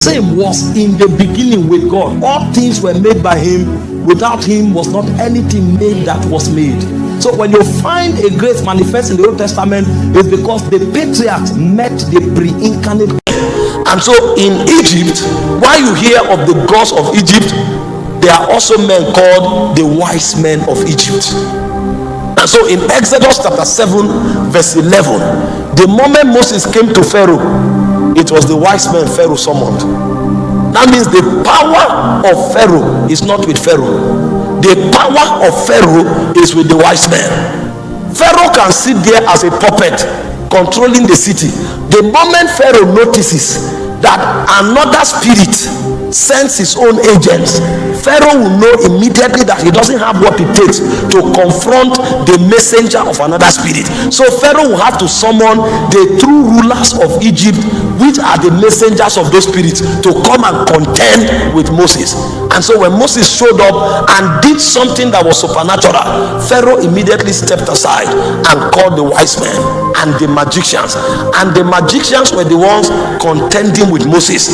Same was in the beginning with God. All things were made by him. Without him was not anything made that was made. So when you find a grace manifest in the Old Testament, it's because the patriarchs met the pre-incarnate. And so in Egypt, while you hear of the gods of Egypt, there are also men called the wise men of Egypt. And so in Exodus chapter 7 verse 11, the moment Moses came to Pharaoh, it was the wise men Pharaoh summoned. That means the power of Pharaoh is not with Pharaoh. The power of Pharaoh is with the wise men. Pharaoh can sit there as a puppet controlling the city. The moment Pharaoh notices that another spirit sends his own agents, Pharaoh will know immediately that he doesn't have what it takes to confront the messenger of another spirit. So Pharaoh will have to summon the true rulers of Egypt, which are the messengers of those spirits, to come and contend with Moses. And so when Moses showed up and did something that was supernatural, Pharaoh immediately stepped aside and called the wise men and the magicians. And the magicians were the ones contending with Moses.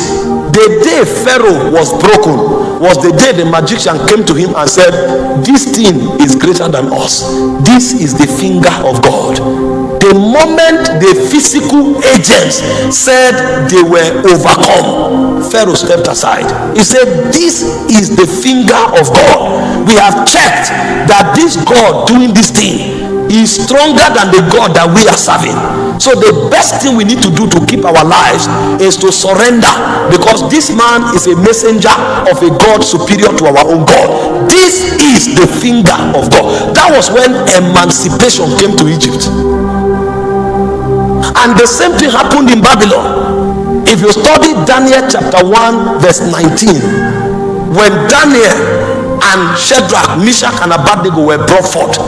The day Pharaoh was broken was the day the magician came to him and said, "This thing is greater than us. This is the finger of God." The moment the physical agents said they were overcome, Pharaoh stepped aside. He said, "This is the finger of God. We have checked that this God doing this thing is stronger than the God that we are serving. So the best thing we need to do to keep our lives is to surrender, because this man is a messenger of a God superior to our own God. This is the finger of God." That was when emancipation came to Egypt. And the same thing happened in Babylon. If you study Daniel chapter 1 verse 19, when Daniel and Shadrach, Meshach and Abednego were brought forth,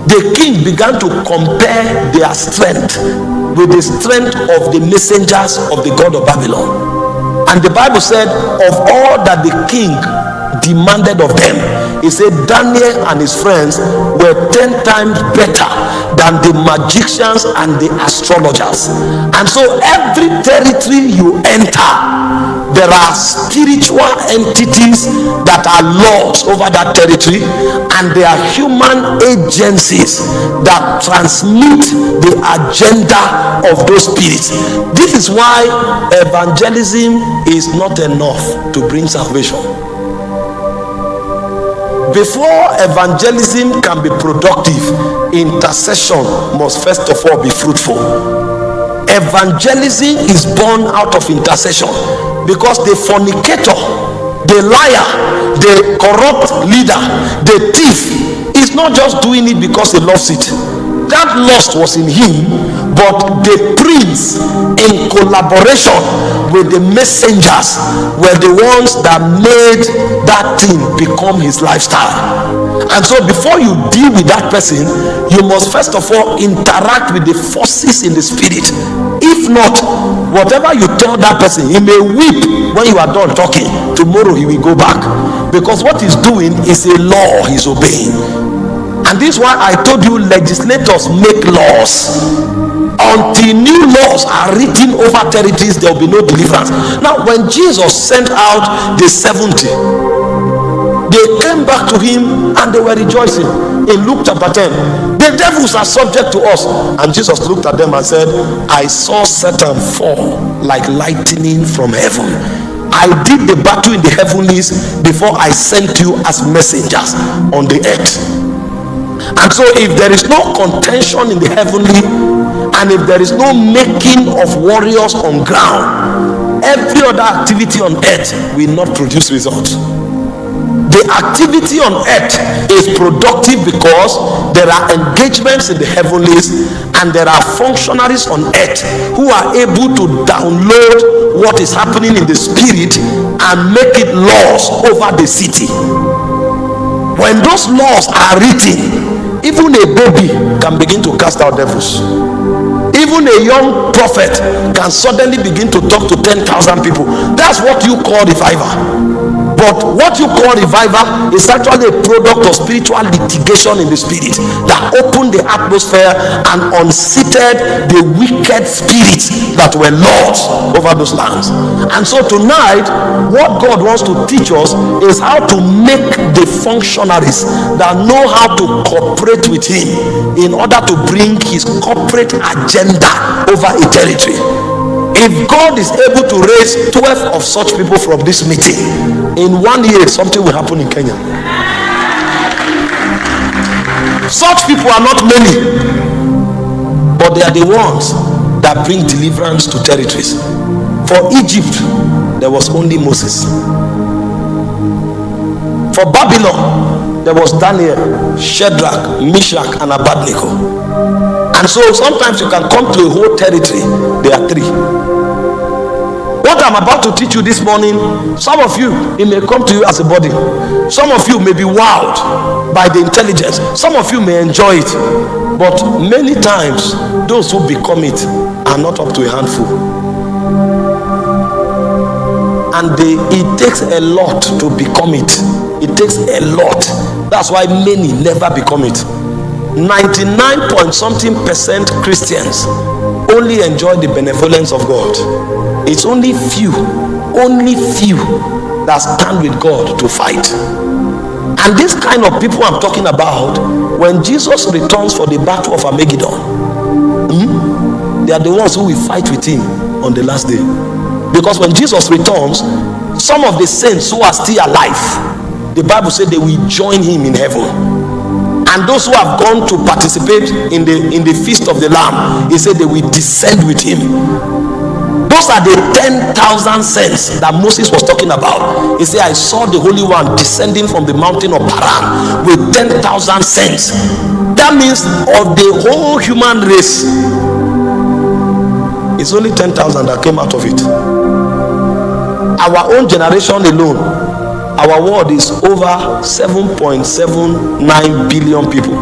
the king began to compare their strength with the strength of the messengers of the god of Babylon. And the Bible said, of all that the king demanded of them, he said Daniel and his friends were 10 times better than the magicians and the astrologers. And so every territory you enter, there are spiritual entities that are lords over that territory, and there are human agencies that transmit the agenda of those spirits. This is why evangelism is not enough to bring salvation. Before evangelism can be productive, intercession must first of all be fruitful. Evangelism is born out of intercession, because the fornicator, the liar, the corrupt leader, the thief is not just doing it because he loves it. That lust was in him, but the prince, in collaboration with the messengers, were the ones that made that thing become his lifestyle. And so before you deal with that person, you must first of all interact with the forces in the spirit. If not, whatever you tell that person, he may weep when you are done talking. Tomorrow he will go back, because what he's doing is a law he's obeying. And this is why I told you, legislators make laws. Until new laws are written over territories, there will be no deliverance. Now when Jesus sent out the 70, they came back to him and they were rejoicing. In Luke chapter 10, the devils are subject to us. And Jesus looked at them and said, "I saw Satan fall like lightning from heaven. I did the battle in the heavenlies before I sent you as messengers on the earth." And so if there is no contention in the heavenly, and if there is no making of warriors on ground, every other activity on earth will not produce results. The activity on earth is productive because there are engagements in the heavenlies, and there are functionaries on earth who are able to download what is happening in the spirit and make it laws over the city. When those laws are written, even a baby can begin to cast out devils. Even Even a young prophet can suddenly begin to talk to 10,000 people. That's what you call revival. But what you call revival is actually a product of spiritual litigation in the spirit that opened the atmosphere and unseated the wicked spirits that were lords over those lands. And so tonight, what God wants to teach us is how to make the functionaries that know how to cooperate with Him in order to bring His corporate agenda over a territory. If God is able to raise 12 of such people from this meeting, in 1 year something will happen in Kenya. Such people are not many, but they are the ones that bring deliverance to territories. For Egypt, there was only Moses. For Babylon, there was Daniel, Shadrach, Meshach, and Abednego. And so sometimes you can come to a whole territory, there are 3. What I'm about to teach you this morning, some of you, it may come to you as a body. Some of you may be wowed by the intelligence. Some of you may enjoy it. But many times, those who become it are not up to a handful. And it takes a lot to become it. It takes a lot. That's why many never become it. 99.something% Christians only enjoy the benevolence of God. It's only few that stand with God to fight. And this kind of people I'm talking about, when Jesus returns for the battle of Armageddon, they are the ones who will fight with Him on the last day. Because when Jesus returns, some of the saints who are still alive, the Bible said they will join Him in heaven. And those who have gone to participate in the feast of the Lamb, He said they will descend with Him. Those are the 10,000 saints that Moses was talking about. He said, I saw the Holy One descending from the mountain of Paran with 10,000 saints. That means of the whole human race, it's only 10,000 that came out of it. Our own generation alone, our world is over 7.79 billion people.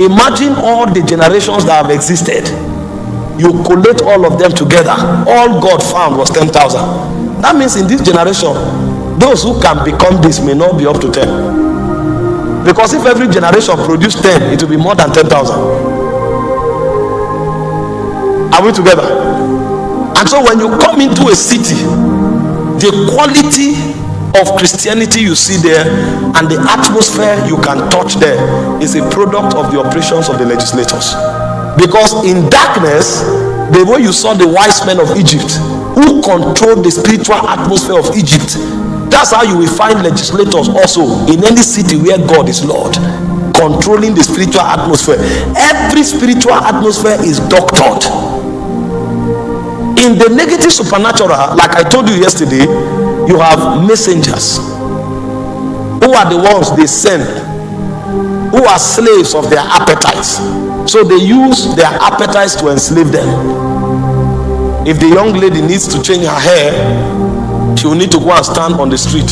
Imagine all the generations that have existed. You collate all of them together, all God found was 10,000. That means in this generation, those who can become this may not be up to 10. Because if every generation produced 10, it will be more than 10,000. Are we together? And so when you come into a city, the quality of Christianity you see there and the atmosphere you can touch there is a product of the operations of the legislators. Because in darkness, the way you saw the wise men of Egypt who controlled the spiritual atmosphere of Egypt, that's how you will find legislators also in any city where God is Lord, controlling the spiritual atmosphere. Every spiritual atmosphere is doctored. In the negative supernatural, like I told you yesterday, you have messengers who are the ones they send, who are slaves of their appetites. So they use their appetites to enslave them. If the young lady needs to change her hair, she will need to go and stand on the street.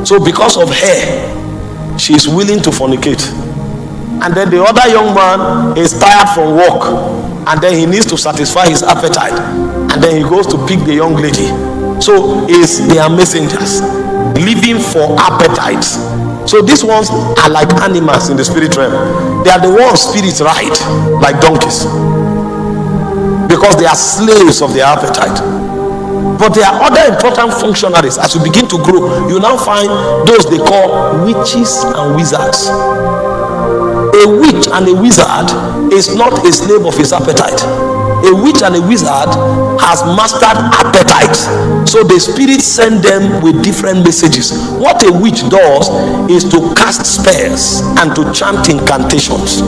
So because of hair, she is willing to fornicate. And then the other young man is tired from work, and then he needs to satisfy his appetite, and then he goes to pick the young lady. So they are messengers living for appetites. So these ones are like animals in the spirit realm. They are the ones spirits ride like donkeys, because they are slaves of their appetite. But there are other important functionaries. As you begin to grow, you now find those they call witches and wizards. A witch and a wizard is not a slave of his appetite. A witch and a wizard has mastered appetite. So the spirits send them with different messages. What a witch does is to cast spells and to chant incantations.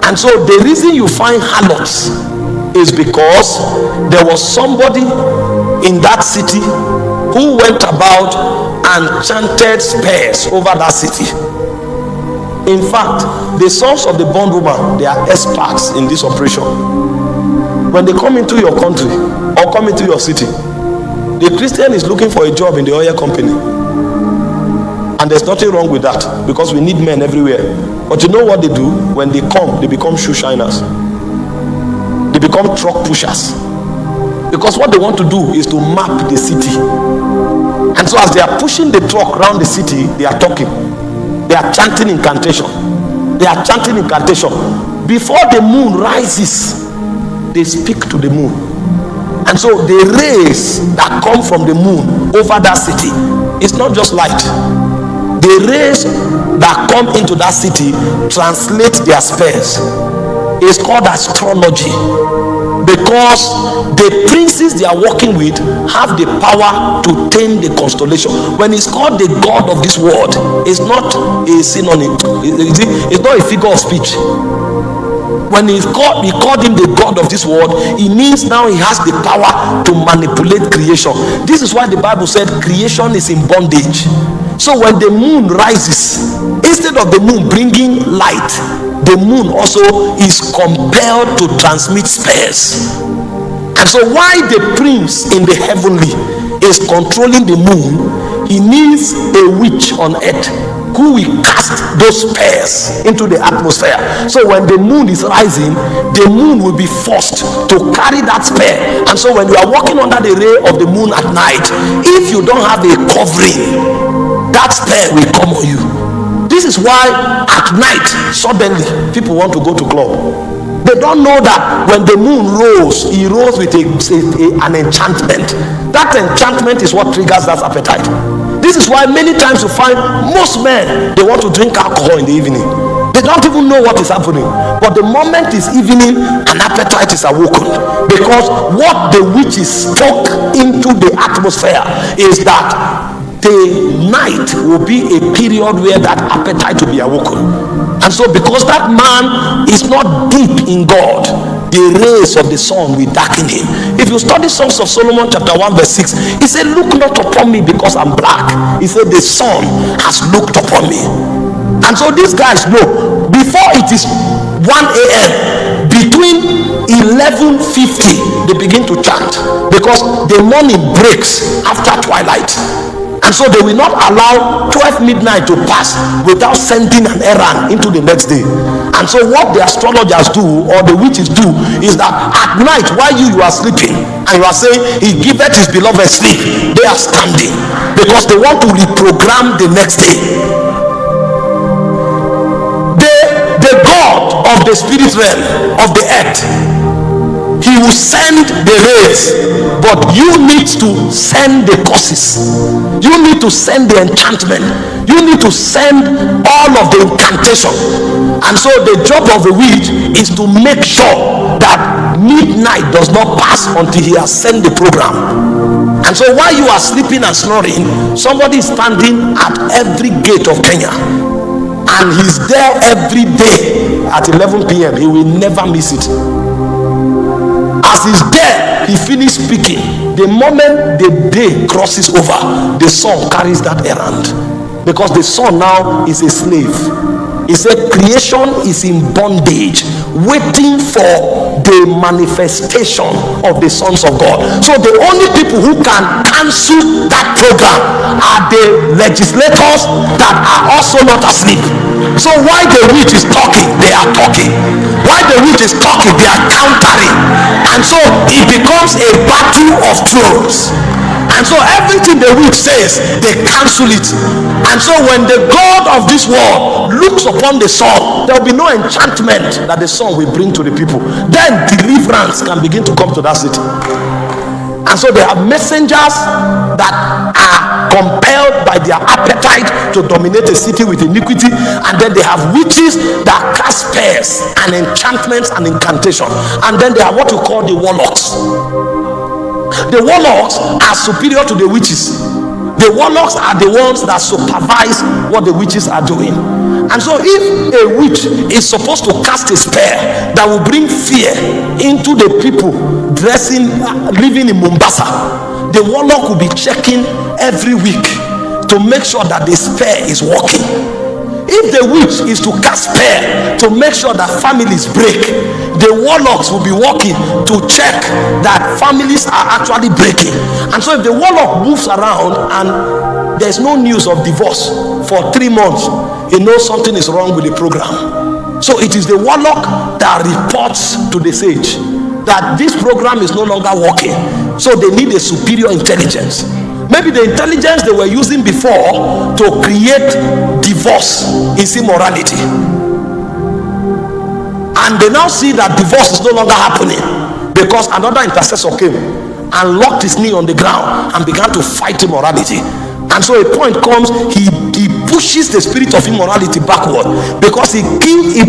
And so the reason you find harlots is because there was somebody in that city who went about and chanted spells over that city. In fact, the sons of the bondwoman, they are experts in this operation. When they come into your country or come into your city, the Christian is looking for a job in the oil company, And there's nothing wrong with that, because we need men everywhere. But you know what they do? When they come, they become shoe shiners. They become truck pushers. Because what they want to do is to map the city. And so as they are pushing the truck around the city, they are talking. They are chanting incantation. They are chanting incantation. Before the moon rises, they speak to the moon. And so the rays that come from the moon over that city, it's not just light. The rays that come into that city translate their spells. It's called astrology, because the princes they are working with have the power to tame the constellation. When it's called the god of this world, it's not a synonym, it's not a figure of speech. When he called him the god of this world, it means now he has the power to manipulate creation. This is why the Bible said creation is in bondage. So when the moon rises, instead of the moon bringing light, the moon also is compelled to transmit spells. And so while the prince in the heavenly is controlling the moon, he needs a witch on earth who will cast those spells into the atmosphere. So when the moon is rising, the moon will be forced to carry that spell. And so when you are walking under the ray of the moon at night, if you don't have a covering, that spell will come on you. This is why at night suddenly people want to go to club. They don't know that when the moon rose, he rose with an enchantment. That enchantment is what triggers that appetite. This is why many times you find most men, they want to drink alcohol in the evening. They don't even know what is happening. But the moment is evening, an appetite is awoken. Because what the witch is stuck into the atmosphere is that the night will be a period where that appetite will be awoken. And so because that man is not deep in God, the rays of the sun will darken him. If you study Songs of Solomon chapter 1 verse 6, he said, look not upon me because I'm black. He said the sun has looked upon me. And so these guys know, before it is 1 a.m., between 11:50 they begin to chant, because the morning breaks after twilight. And so they will not allow 12 midnight to pass without sending an errand into the next day. And so what the astrologers do, or the witches do, is that at night while you are sleeping and you are saying he giveth his beloved sleep, they are standing, because they want to reprogram the next day. The God of the spirit realm of the earth, he will send the rays, but you need to send the curses. You need to send the enchantment. You need to send all of the incantation. And so the job of the witch is to make sure that midnight does not pass until he has sent the program. And so while you are sleeping and snoring, somebody is standing at every gate of Kenya, and he's there every day at 11 p.m. He will never miss it. As he's there, he finished speaking. The moment the day crosses over, the sun carries that errand, because the sun now is a slave. He said creation is in bondage, waiting for the manifestation of the sons of God. So the only people who can cancel that program are the legislators that are also not asleep. So while the witch is talking, they are talking. While the witch is talking, they are countering. And so it becomes a battle of thrones. And so everything the witch says, they cancel it. And so when the God of this world looks upon the sun, there will be no enchantment that the sun will bring to the people. Then deliverance can begin to come to that city. And so they have messengers that are compelled by their appetite to dominate a city with iniquity, and then they have witches that cast spells and enchantments and incantation, and then they have what we call the warlocks. The warlocks are superior to the witches. The warlocks are the ones that supervise what the witches are doing. And so if a witch is supposed to cast a spell that will bring fear into the people living in Mombasa, the warlock will be checking every week to make sure that the spell is working. If the witch is to cast spell to make sure that families break, the warlocks will be working to check that families are actually breaking. And so if the warlock moves around and there's no news of divorce for 3 months, he knows something is wrong with the program. So it is the warlock that reports to the sage that this program is no longer working. So they need a superior intelligence. Maybe the intelligence they were using before to create divorce is immorality, and they now see that divorce is no longer happening because another intercessor came and locked his knee on the ground and began to fight immorality. And so a point comes, he pushes the spirit of immorality backward. Because he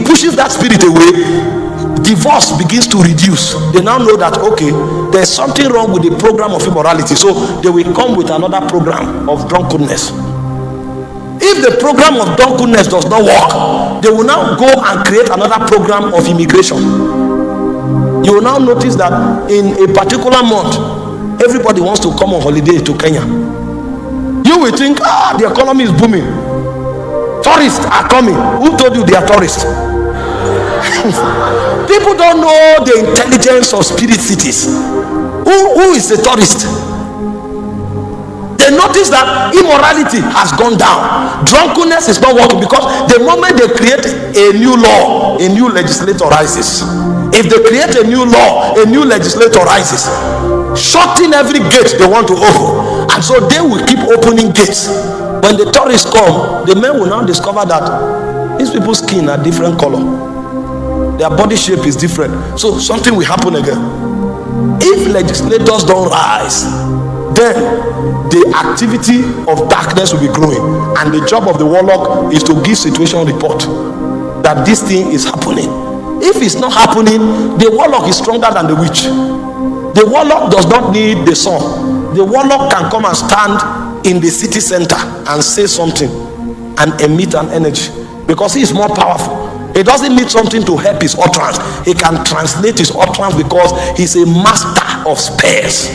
pushes that spirit away, divorce begins to reduce. They now know that, okay, there's something wrong with the program of immorality, so they will come with another program of drunkenness. If the program of drunkenness does not work, they will now go and create another program of immigration. You will now notice that in a particular month, everybody wants to come on holiday to Kenya. You will think, the economy is booming, tourists are coming. Who told you they are tourists? People don't know the intelligence of spirit cities. Who is a tourist? They notice that immorality has gone down. Drunkenness is not working, because the moment they create a new law, a new legislator rises. If they create a new law, a new legislator rises, shutting every gate they want to open. And so they will keep opening gates. When the tourists come, the men will now discover that these people's skin are different color, their body shape is different, so something will happen again. If legislators don't rise, then the activity of darkness will be growing, and the job of the warlock is to give situation report that this thing is happening. If it's not happening, the warlock is stronger than the witch. The warlock does not need the sun. The warlock can come and stand in the city center and say something and emit an energy, because he is more powerful. He doesn't need something to help his utterance. He can translate his utterance because he's a master of spells.